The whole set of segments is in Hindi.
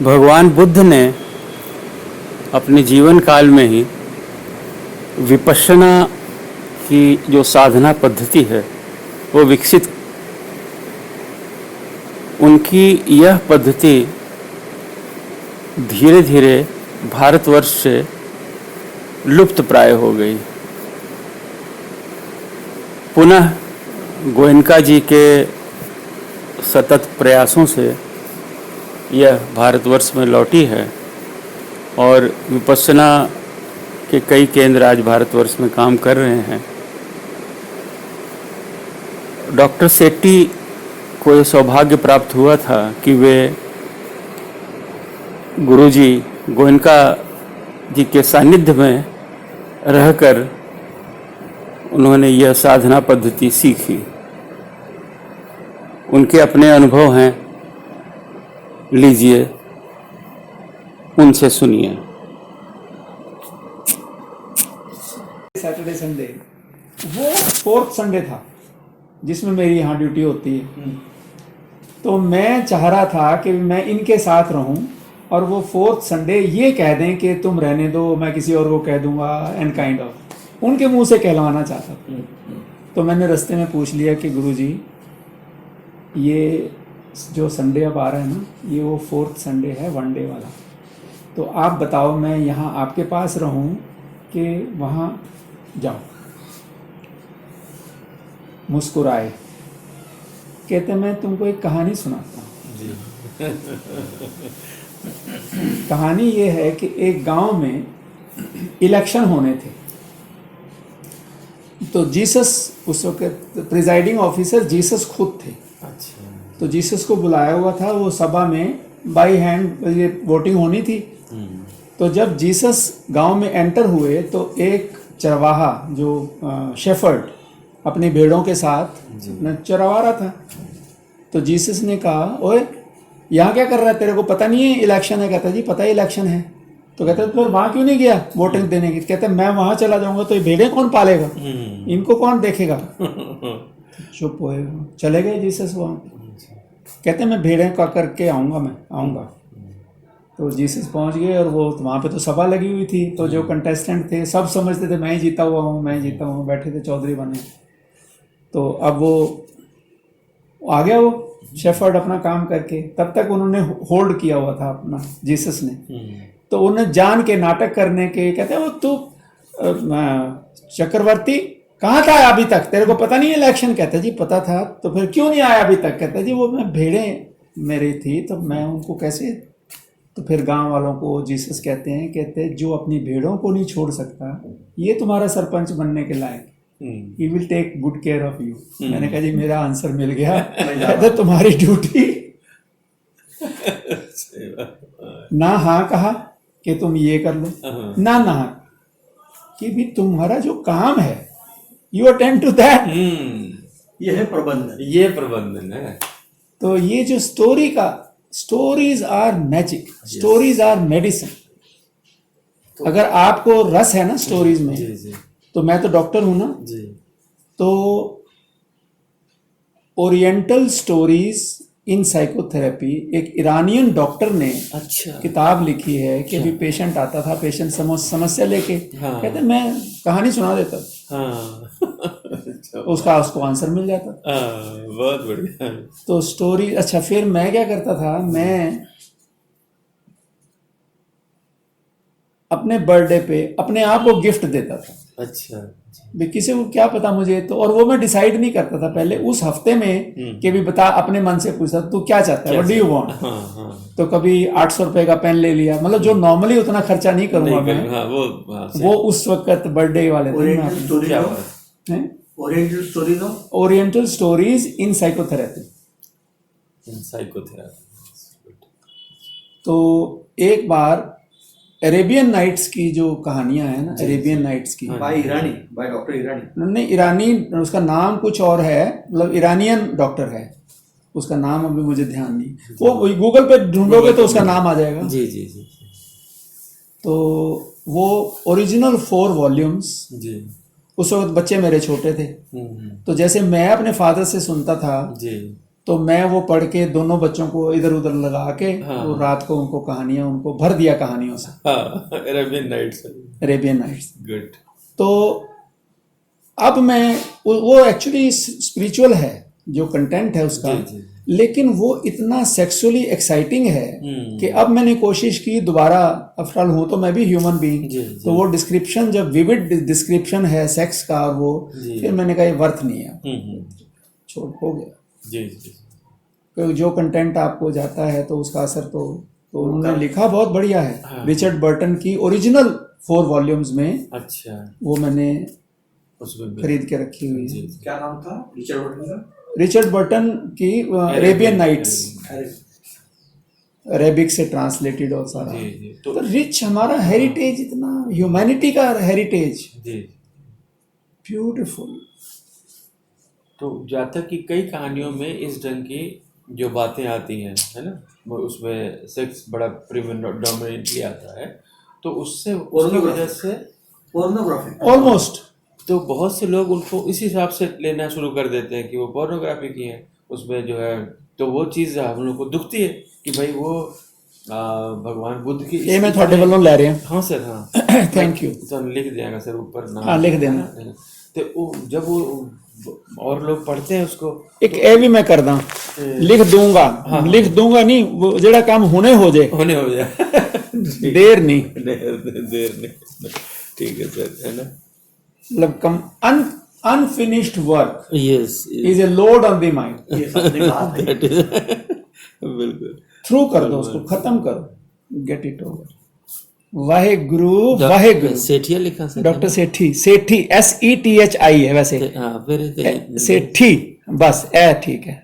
भगवान बुद्ध ने अपने जीवन काल में ही विपश्यना की जो साधना पद्धति है वो विकसित, उनकी यह पद्धति धीरे धीरे भारतवर्ष से लुप्त प्राय हो गई। पुनः गोयनका जी के सतत प्रयासों से यह भारतवर्ष में लौटी है और विपश्यना के कई केंद्र आज भारतवर्ष में काम कर रहे हैं। डॉक्टर सेट्टी को यह सौभाग्य प्राप्त हुआ था कि वे गुरुजी गोयनका जी के सानिध्य में रहकर उन्होंने यह साधना पद्धति सीखी। उनके अपने अनुभव हैं, लीजिए, उनसे सुनिए। सैटरडे संडे वो 4th संडे था जिसमें मेरी यहाँ ड्यूटी होती है। तो मैं चाह रहा था कि मैं इनके साथ रहूं और वो 4th संडे ये कह दें कि तुम रहने दो, मैं किसी और को कह दूंगा, एंड काइंड ऑफ उनके मुंह से कहलवाना चाहता था। तो मैंने रास्ते में पूछ लिया कि गुरुजी, ये जो संडे अब आ रहा है ना, ये वो 4th संडे है, 1 डे वाला, तो आप बताओ मैं यहाँ आपके पास रहूं कि वहाँ जाऊं। मुस्कुराए, कहते मैं तुमको एक कहानी सुनाता हूँ। कहानी ये है कि एक गांव में इलेक्शन होने थे, तो जीसस उस वक्त प्रिजाइडिंग ऑफिसर जीसस खुद थे। अच्छा। तो जीसस को बुलाया हुआ था, वो सभा में बाई हैंड ये वोटिंग होनी थी। तो जब जीसस गांव में एंटर हुए तो एक चरवाहा जो शेफर्ड अपनी भेड़ों के साथ चरवा रहा था। तो जीसस ने कहा, ओए यहाँ क्या कर रहा है, तेरे को पता नहीं है इलेक्शन है? कहता जी पता है इलेक्शन है। तो कहता है तो वहाँ क्यों नहीं गया वोटिंग देने की? कहते मैं वहाँ चला जाऊंगा तो ये भेड़ें कौन पालेगा, इनको कौन देखेगा? चुप हुए, चले गए जीसस वहाँ। कहते मैं भेड़ें का करके आऊँगा, मैं आऊँगा। तो जीसस पहुँच गए और वो वहाँ पे तो सभा लगी हुई थी। तो जो कंटेस्टेंट थे सब समझते थे मैं ही जीता हुआ हूँ, मैं ही जीता हूँ, बैठे थे चौधरी बने। तो अब वो आ गया, वो शेफर्ड अपना काम करके, तब तक उन्होंने होल्ड किया हुआ था अपना जीसस ने। तो उन्हें जान के नाटक करने के कहते हैं, वो तू चक्रवर्ती कहाँ था अभी तक, तेरे को पता नहीं इलेक्शन? कहता जी पता था। तो फिर क्यों नहीं आया अभी तक? कहता जी वो मैं भेड़ें मेरी थी तो मैं उनको कैसे। तो फिर गांव वालों को जीसस कहते जो अपनी भेड़ों को नहीं छोड़ सकता, ये तुम्हारा सरपंच बनने के लायक, he will take good care of you. मैंने कहा जी मेरा आंसर मिल गया। कहते तुम्हारी ड्यूटी ना हाँ कहा कि तुम ये कर लो, ना ना कि भी तुम्हारा जो काम है यू अटेंड टू दैट। ये है प्रबंधन, ये प्रबंधन है। तो ये जो स्टोरी का, stories are magic, stories are medicine. अगर आपको रस है ना स्टोरीज में, जी। तो मैं तो डॉक्टर हूं ना जी। तो ओरिएंटल स्टोरीज इन साइकोथेरेपी, एक ईरानियन डॉक्टर ने अच्छा किताब लिखी है कि अभी पेशेंट आता था, पेशेंट समस्या लेके, हाँ। कहते मैं कहानी सुना देता, हाँ। अच्छा, उसको आंसर मिल जाता। बहुत बढ़िया। तो स्टोरी, अच्छा फिर मैं क्या करता था, मैं अपने बर्थडे पे अपने आप को गिफ्ट देता था। अच्छा। भी किसी को क्या पता मुझे तो, और वो मैं डिसाइड नहीं करता था पहले उस हफ्ते में कि भी बता, अपने मन से पूछता तू क्या चाहता है, व्हाट डू यू वांट। तो कभी 800 रुपए का पेन ले लिया, मतलब जो नॉर्मली उतना खर्चा नहीं करूंगा मैं। हाँ, वो उस वक्त बर्थडे वाले ओरिएंटल स्टोरीज इन साइकोथेरेपी। तो एक बार अरेबियन नाइट्स की जो कहानियां हैं ना, अरेबियन नाइट्स की, बाय डॉक्टर ईरानी, नहीं ईरानी, उसका नाम कुछ और है, मतलब ईरानियन डॉक्टर है, उसका नाम अभी मुझे ध्यान नहीं, वो गूगल पे ढूंढोगे तो उसका नाम आ जाएगा। जी। तो वो ओरिजिनल 4 वॉल्यूम्स, उस वक्त बच्चे मेरे छोटे थे, तो जैसे मैं अपने फादर से सुनता था जी, तो मैं वो पढ़ के दोनों बच्चों को इधर उधर लगा के हाँ। वो रात को उनको कहानियां उनको भर दिया कहानियों से, हाँ, Arabian Nights. Arabian Nights. Good. तो अब मैं वो एक्चुअली स्पिरिचुअल है जो कंटेंट है उसका, जी। लेकिन वो इतना सेक्सुअली एक्साइटिंग है कि अब मैंने कोशिश की दोबारा, आफ्टर ऑल हूँ तो मैं भी ह्यूमन बीइंग, जी। तो वो डिस्क्रिप्शन जब विविड डिस्क्रिप्शन है सेक्स का, और वो जी। फिर मैंने कहा ये वर्थ नहीं है, हम्म। छोड़ हो गया। जी। तो जो कंटेंट आपको जाता है तो उसका असर तो उन्होंने लिखा बहुत बढ़िया है। हाँ। रिचर्ड बर्टन की ओरिजिनल 4 वॉल्यूम्स में अच्छा, वो मैंने उसमें भी। खरीद के रखी हुई है। जी। क्या नाम था रिचर्ड बर्टन का? रिचर्ड बर्टन की अरेबियन नाइट्स, अरे अरेबिक से ट्रांसलेटेड और सारा। जी। तो रिच हमारा हेरिटेज, इतना ह्यूमैनिटी का हेरिटेज, जी। ब्यूटीफुल। तो जातक की कई कहानियों में इस ढंग की जो बातें आती हैं, है ना, वो उसमें सेक्स बड़ा प्रीडोमिनेंटली आता है, तो उससे उसकी वजह से पोर्नोग्राफी ऑलमोस्ट तो बहुत से लोग उनको इस हिसाब से लेना शुरू कर देते हैं कि वो पोर्नोग्राफी की है, उसमें जो है, तो वो चीज़ हम लोग को दुखती है कि भाई वो भगवान बुद्ध की ये मैं थोड़े वालों ले रहे हैं। हाँ सर, हाँ। Thank you. तो लिख दिया सर ऊपर नाम। हाँ, लिख देना। तो वो जब वो और लोग पढ़ते हैं उसको, एक ए भी मैं कर दा, लिख दूंगा, लिख दूंगा नहीं, वो जेड़ा काम होने हो जाए, होने हो जाए। देर नहीं, देर नहीं। ठीक है सर, है ना। मतलब कम unfinished work yes, is a load on the mind. ये सब बात है। बिल्कुल। थ्रू कर दो उसको, खत्म करो, get it over. Waheguru Waheguru. Sethia लिखा सर। डॉक्टर सेठी, सेठी SETHI है वैसे, हाँ, फिर सेठी बस ए ठीक है।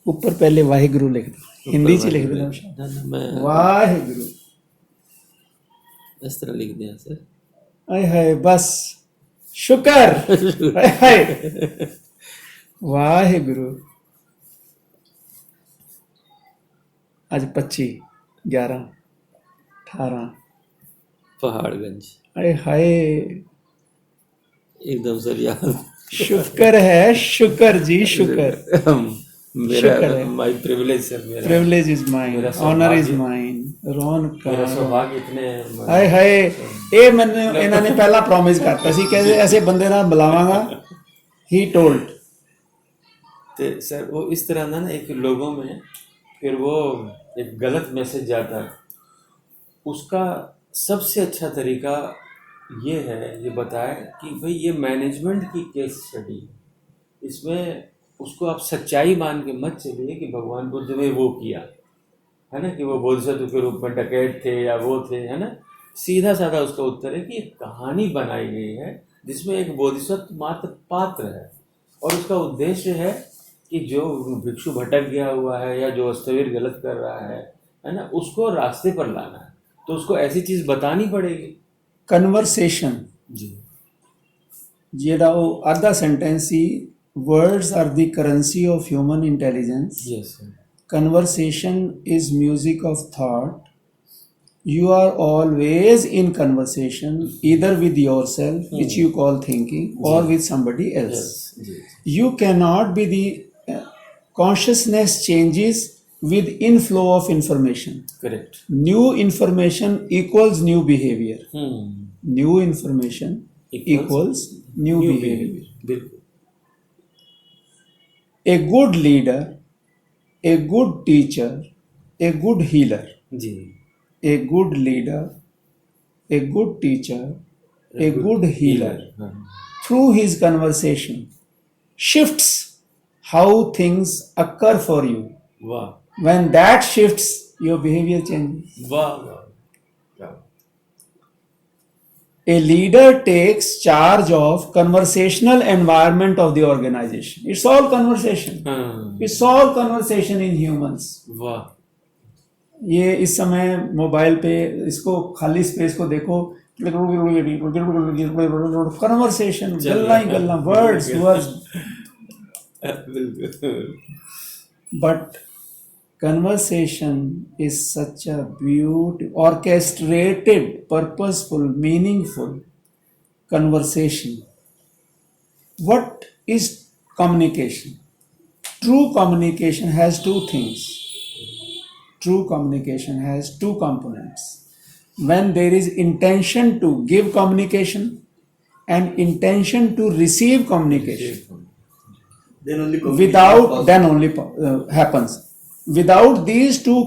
ऊपर पहले वाहेगुरु लिख दो, हिंदी च लिख देना, मैं वाहेगुरु। इस तरह लिख दिया सर। आय हाय बस, शुक्र, आय हाय, वाहेगुरु। आज 25, 11, 18, पहाड़गंज अरे हाय, एकदम सर याद। शुक्र है, शुक्र जी शुक्र। मेरा शुक्र है। माय प्रिविलेज सर, मेरा प्रिविलेज इज माइन, मेरा ऑनर इज सौभाग्य। माइन, रौन मेरा का। सौभाग्य इतने हाय हाय, ਇਹ ਮੈਨੂੰ ਇਹਨਾਂ ਨੇ ਪਹਿਲਾਂ ਪ੍ਰੋਮਿਸ ਕਰਤਾ ਸੀ ਕਿ ਐਸੇ ਬੰਦੇ ਨਾਲ ਬੁਲਾਵਾਂਗਾ, ਹੀ ਟੋल्ड। तो सर वो इस तरह ना एक लोगों में फिर वो एक गलत मैसेज जाता है, उसका सबसे अच्छा तरीका ये है, ये बताए कि भाई ये मैनेजमेंट की केस स्टडी, इसमें उसको आप सच्चाई मान के मत चलिए कि भगवान बुद्ध ने वो किया, है ना, कि वो बोधिसत्व के रूप में डकैत थे या वो थे, है ना। सीधा साधा उसका उत्तर है कि एक कहानी बनाई गई है जिसमें एक बोधिसत्व मात्र पात्र है, और उसका उद्देश्य है कि जो भिक्षु भटक गया हुआ है या जो अस्तवीर गलत कर रहा है ना, उसको रास्ते पर लाना है, तो उसको ऐसी चीज़ बतानी पड़ेगी। ਕਨਵਰਸੇਸ਼ਨ जी। ਜਿਹੜਾ ਉਹ ਅੱਧਾ sentence C, words are the currency of human intelligence, yes sir. conversation is music of thought, you are always in conversation either with yourself, which you call thinking, or with somebody else. Yes जी। You cannot be the consciousness changes with inflow of information. Correct. New information equals new behavior. New information equals new behavior. बिल्कुल। A good leader, a good teacher, a good healer. जी। A good leader, a good teacher, a good healer, हाँ। through his conversation shifts how things occur for you. वाह When that shifts, your behavior changes. वाह वाह वाह। A leader takes charge of conversational environment of the organization. It's all conversation. हाँ, It's all conversation in humans. वाह। ये इस समय मोबाइल पे इसको खाली स्पेस को देखो, कन्वर्सेशन, गल्ला ही गल्ला, वर्ड्स वर्ड्स, बिल्कुल। but conversation is such a beautiful, orchestrated, purposeful, meaningful conversation what is communication? True communication has two things. True communication has two components. When there is intention to give communication and intention to receive communication, Then only then only happens. Without these two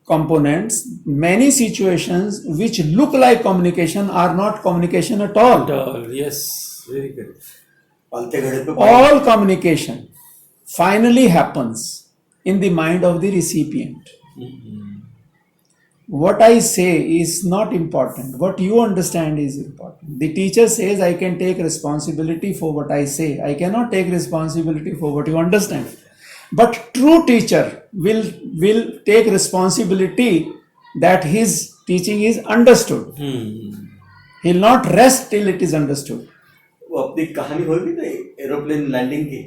components, many situations which look like communication are not communication at all. Yes, very good. पालते घड़े पे All communication finally happens in the mind of the recipient. What I say is not important. What you understand is important. The teacher says, I can take responsibility for what I say. I cannot take responsibility for what you understand. But true teacher will take responsibility that his teaching is understood. He will not rest till it is understood. वो अपनी कहानी होगी ना एरोप्लेन लैंडिंग की।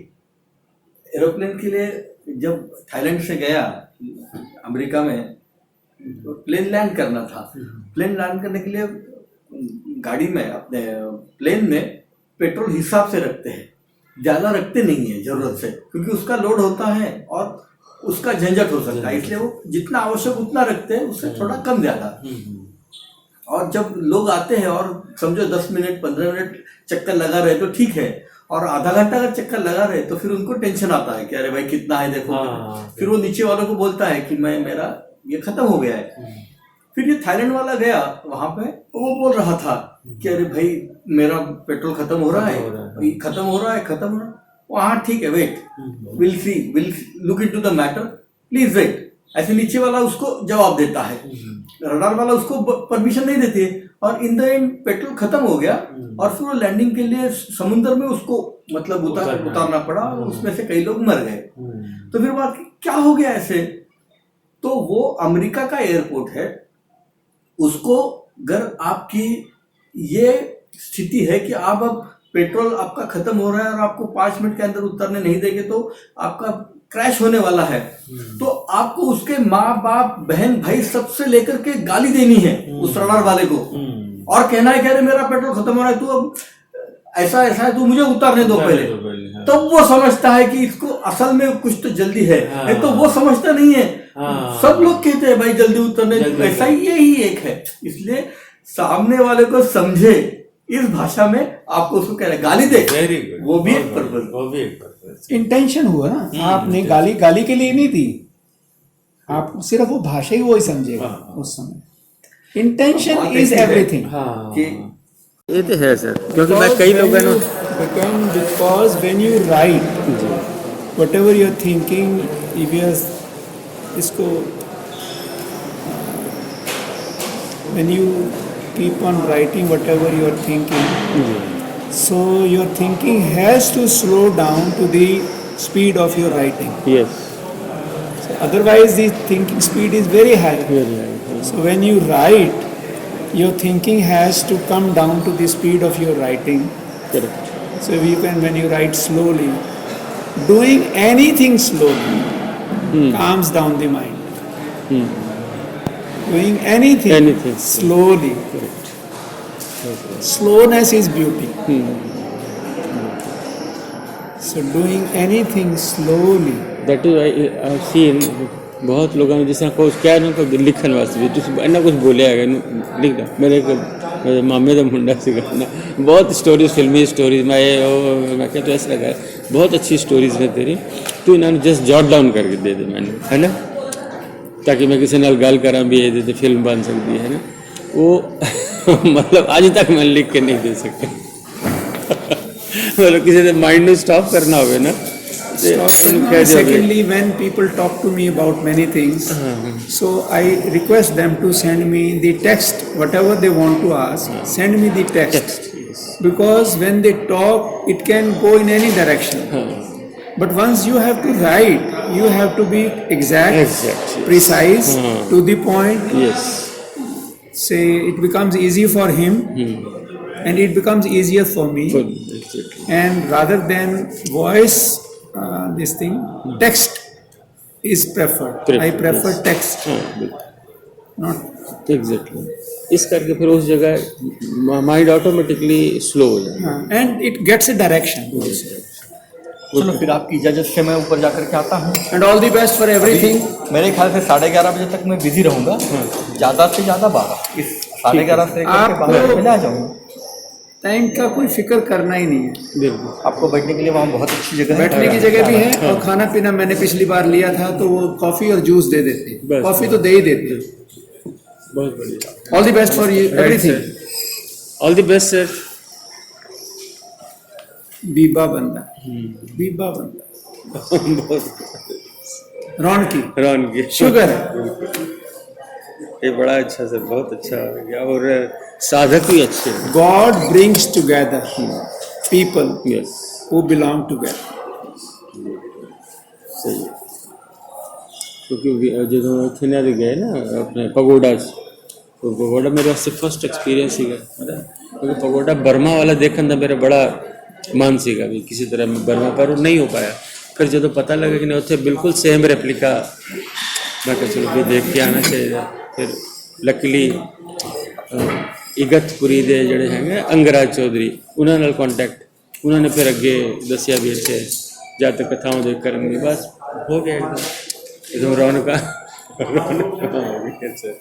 एरोप्लेन के लिए जब थाईलैंड से गया अमेरिका में, प्लेन लैंड करना था। प्लेन लैंड करने के लिए गाड़ी में अपने प्लेन में पेट्रोल हिसाब से रखते हैं, ज्यादा रखते नहीं है जरूरत से, क्योंकि उसका लोड होता है और उसका झंझट हो सकता है, इसलिए वो जितना आवश्यक उतना रखते हैं, उससे थोड़ा कम ज्यादा। और जब लोग आते हैं और समझो 10 मिनट 15 मिनट चक्कर लगा रहे तो ठीक है, और आधा घंटा अगर चक्कर लगा रहे तो फिर उनको टेंशन आता है कि अरे भाई कितना है देखो। फिर वो नीचे वालों को बोलता है कि मेरा ये खत्म हो गया है। फिर ये थाईलैंड वाला गया वहां पे, वो बोल रहा था कि अरे भाई मेरा पेट्रोल खत्म हो रहा है, खत्म हो रहा है। हाँ ठीक है, wait, will see, will look into the matter, please wait. ऐसे नीचे वाला उसको जवाब देता है, रडार वाला उसको परमिशन नहीं देती है, और इन द एंड पेट्रोल खत्म हो गया और फिर वो लैंडिंग के लिए समुद्र में उसको मतलब उतारना पड़ा, और उसमें से कई लोग मर गए। तो फिर बात क्या हो गया ऐसे? तो वो अमेरिका का एयरपोर्ट है, उसको अगर आपकी ये स्थिति है कि आप अब पेट्रोल आपका खत्म हो रहा है और आपको 5 मिनट के अंदर उतरने नहीं देंगे तो आपका क्रैश होने वाला है, तो आपको उसके माँ बाप बहन भाई सबसे लेकर के गाली देनी है उस रडार वाले को, और कहना है कि अरे मेरा पेट्रोल खत्म हो रहा है, तू अब ऐसा है, तू मुझे उतारने दो पहले। तब वो समझता है कि इसको असल में कुछ तो जल्दी है, तो वो समझता नहीं है। सब लोग कहते हैं भाई जल्दी उतरने, ऐसा ही यही एक है। इसलिए सामने वाले को समझे इस भाषा में, आपको उसको कह रहे गाली दे, वो भी एक पर्पस, इंटेंशन हुआ ना। आपने गाली के लिए नहीं दी, आप सिर्फ वो भाषा ही वो ही समझेगा उस समय। Intention is everything. ये तो है सर, क्योंकि मैं कई लोगों ने because when you write whatever you are thinking, if you इसको when you keep on writing whatever you are thinking, so your thinking has to slow down to the speed of your writing. Yes. So otherwise the thinking speed is very high. So when you write, your thinking has to come down to the speed of your writing. Correct. So you can, when you write slowly, doing anything slowly calms down the mind. Doing anything slowly. Correct. Slowness is beauty. So doing anything slowly. That is why I have seen बहुत लोगों ने जैसे कुछ क्या ना तो लिखन वास्ते भी ना कुछ बोले आगे लिख दो। मेरे मामे का मुंडा से करना बहुत स्टोरीज, फिल्मी स्टोरीज मैं क्या तो ऐसा लगा बहुत अच्छी स्टोरीज है तेरी, तो इन्होंने जस्ट जॉट डाउन करके दे दे मैंने, है ना, ताकि मैं किसी नाल गल करा भी ये फिल्म बन सकती है ना। वो मतलब आज तक मैं लिख के नहीं दे सकता। मतलब किसी माइंड में स्टॉप करना होगा ना। Secondly, when people talk to me about many things, so I request them to send me the text, whatever they want to ask, send me the text. Because when they talk, it can go in any direction. But once you have to write, you have to be exact, precise, to the point. Yes. Say it becomes easy for him, and it becomes easier for me. And rather than voice, this thing, text is preferred. I prefer text, not exactly इस करके फिर उस जगह माइंड ऑटोमेटिकली स्लो हो जाए। And it gets a direction चलो फिर आपकी इजाज़त से मैं ऊपर जाकर के आता हूँ। And all the best for everything. मेरे ख्याल से 11:30 बजे तक मैं बिजी रहूँगा, ज़्यादा से ज़्यादा 12, इस 11:30 से लेकर के 12 बजे आ जाऊँगा। टाइम का कोई फिक्र करना ही नहीं है। बिल्कुल आपको बैठने के लिए वहाँ बहुत अच्छी जगह है, बैठने की जगह भी है और खाना पीना मैंने पिछली बार लिया था तो वो कॉफी और जूस दे देते, बस, कॉफी तो दे ही देते। बहुत बढ़िया। All the best for you everything. All the best sir. बीबा बंदा, बीबा बंदा, रौनकी, रौनकी शुगर है। ये बड़ा अच्छा सर, बहुत अच्छा हो गया और साधक भी अच्छे हैं। God brings together people yes who belong together. सही है, क्योंकि जो इतने गए ना अपने पगोडा तो पगोडा मेरे वास्ते फर्स्ट एक्सपीरियंस ही क्योंकि पगोडा बर्मा वाला देखने का मेरा बड़ा मन सीगा भी किसी तरह मैं बर्मा पर नहीं हो पाया। फिर जो पता लगा कि नहीं उत्थे बिल्कुल सेम रेप्लिका, मैं कहा चलो भी देख के आना चाहिए। फिर लकीली इगतपुरी दे जड़े हैं अंगराज चौधरी उन्होंने कॉन्टैक्ट उन्होंने फिर अगे दसिया भी इतने जातक कथाओं देख कर बस हो गया एकदम रौनका हो गई सर।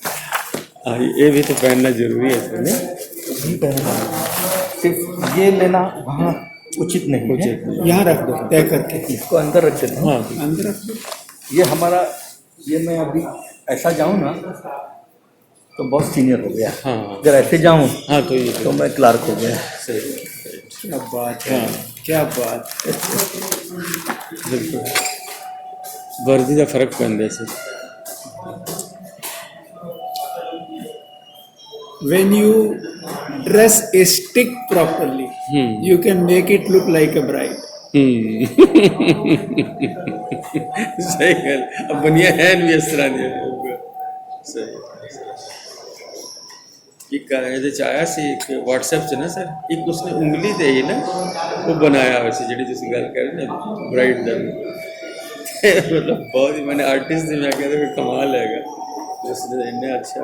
हाँ ये भी तो पहनना जरूरी है सर, नहीं सिर्फ ये लेना वहाँ उचित नहीं है। यहाँ रख दो तय करके, इसको अंदर रख देता हूँ। हाँ अंदर रख दो। ये हमारा, ये मैं अभी ऐसा जाऊँ ना तो बहुत सीनियर हो गया। हाँ अगर ऐसे जाऊँ हाँ तो ये तो मैं क्लार्क हो गया। सही क्या बात है, क्या बात। बिल्कुल वर्दी का फर्क पैंदा sir. When you dress a stick properly, you can make it look like a bride. सही गल अब बनिया है भी इस तरह दी सही एक ਇਹਦੇ ਚ ਆਇਆ ਸੀ ਇੱਕ WhatsApp 'ਚ ਨਾ ਸਰ ਇੱਕ ਉਸਨੇ ਉਂਗਲੀ ਤੇ ਹੀ ਨਾ ਉਹ ਬਣਾਇਆ ਹੋਇਆ ਸੀ ਜਿਹੜੀ ਤੁਸੀਂ ਗੱਲ ਕਰ ਰਹੇ ਨਾ ਬ੍ਰਾਈਡ ਦਾ मतलब बहुत ही मैंने आर्टिस्ट ने मैं कहता कि कमाल हैगा उसने इन्ना अच्छा।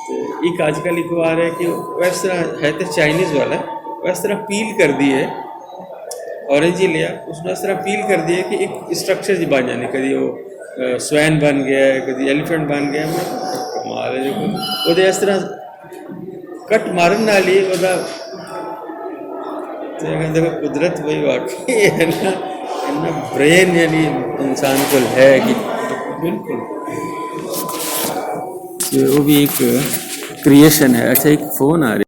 तो एक आजकल एक आ रहा है कि वैस तरह है तो चाइनीज़ वाला वैस तरह पील कर दी है ऑरेंज ही लिया उसने इस तरह पील कर दिया कि एक स्ट्रक्चर जी बन जाने कभी वो स्वैन बन गया है कभी एलिफेंट बन गया मैं कमाल है देखो वो इस तरह कट मारन नाल ही वो देखो कुदरत वही वाकई है ना इन्ना ब्रेन यानी इंसान को है कि बिल्कुल वो भी एक क्रिएशन है। अच्छा एक फ़ोन आ रही